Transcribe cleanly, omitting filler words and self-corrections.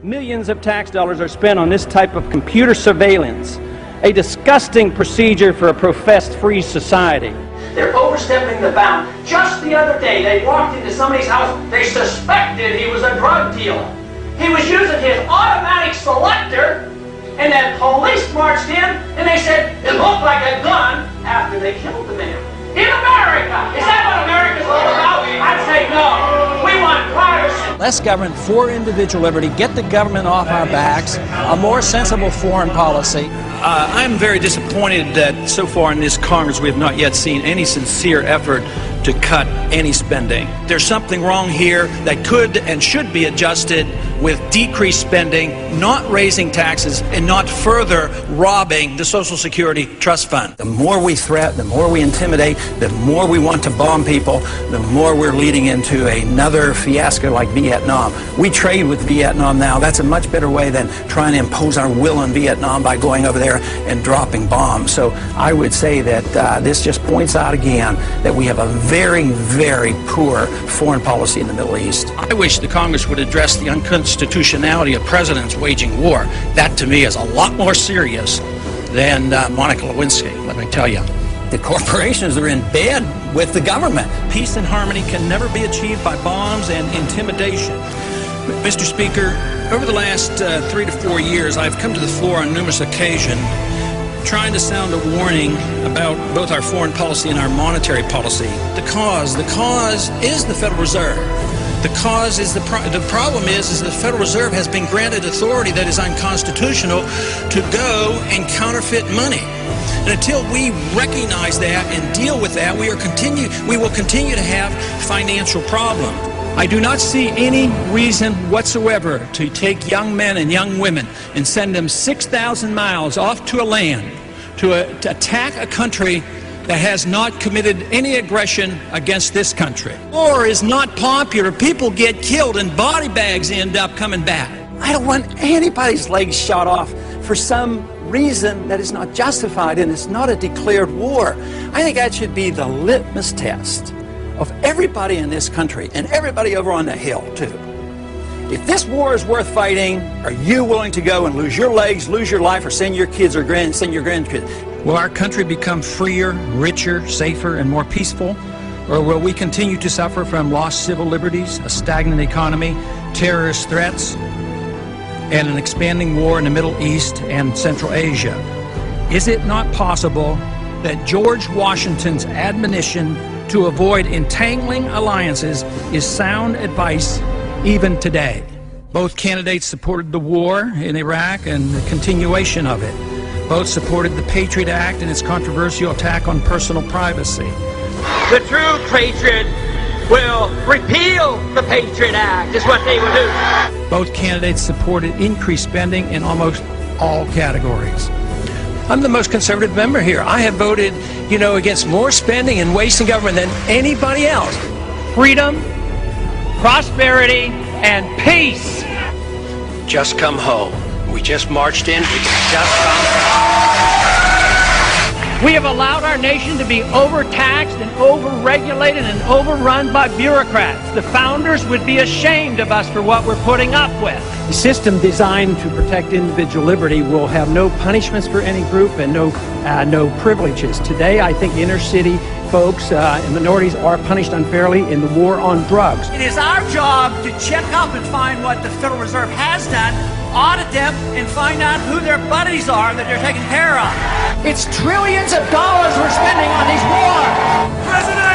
Millions of tax dollars are spent on this type of computer surveillance, a disgusting procedure for a professed free society. They're overstepping the bound. Just the other day, they walked into somebody's house. They suspected he was a drug dealer. He was using his automatic selector, and then police marched in, and they said it looked like a gun after they killed the man. In America! Is that what America's all about? I'd say no. We want privacy. Less government for individual liberty, get the government off our backs, a more sensible foreign policy. I'm very disappointed that so far in this Congress we have not yet seen any sincere effort to cut any spending. There's something wrong here that could and should be adjusted with decreased spending, not raising taxes, and not further robbing the Social Security Trust Fund. The more we threat, the more we intimidate, the more we want to bomb people, the more we're leading into another fiasco like Vietnam. We trade with Vietnam now. That's a much better way than trying to impose our will on Vietnam by going over there and dropping bombs. So I would say that this just points out again that we have a very, very poor foreign policy in the Middle East. I wish the Congress would address the unconstitutionality of presidents waging war. That, to me, is a lot more serious than Monica Lewinsky, let me tell you. The corporations are in bed with the government. Peace and harmony can never be achieved by bombs and intimidation. Mr. Speaker, over the last 3 to 4 years, I've come to the floor on numerous occasions trying to sound a warning about both our foreign policy and our monetary policy. The cause is the Federal Reserve. The cause is the problem is the Federal Reserve has been granted authority that is unconstitutional to go and counterfeit money. And until we recognize that and deal with that, we will continue to have financial problems. I do not see any reason whatsoever to take young men and young women and send them 6,000 miles off to a land to attack a country that has not committed any aggression against this country. War is not popular. People get killed and body bags end up coming back. I don't want anybody's legs shot off for some reason that is not justified, and it's not a declared war. I think that should be the litmus test of everybody in this country and everybody over on the Hill, too. If this war is worth fighting, are you willing to go and lose your legs, lose your life, or send your kids or send your grandkids? Will our country become freer, richer, safer, and more peaceful? Or will we continue to suffer from lost civil liberties, a stagnant economy, terrorist threats, and an expanding war in the Middle East and Central Asia? Is it not possible that George Washington's admonition to avoid entangling alliances is sound advice even today? Both candidates supported the war in Iraq and the continuation of it. Both supported the Patriot Act and its controversial attack on personal privacy. The true patriot will repeal the Patriot Act, is what they will do. Both candidates supported increased spending in almost all categories. I'm the most conservative member here. I have voted, against more spending and waste in government than anybody else. Freedom, prosperity, and peace. Just come home. We just marched in. We can just come home. We have allowed our nation to be overtaxed and overregulated and overrun by bureaucrats. The founders would be ashamed of us for what we're putting up with. The system designed to protect individual liberty will have no punishments for any group and no privileges. Today, I think inner city folks and minorities are punished unfairly in the war on drugs. It is our job to check up and find what the Federal Reserve has done, audit them, and find out who their buddies are that they're taking care of. It's trillions of dollars we're spending on these wars. President!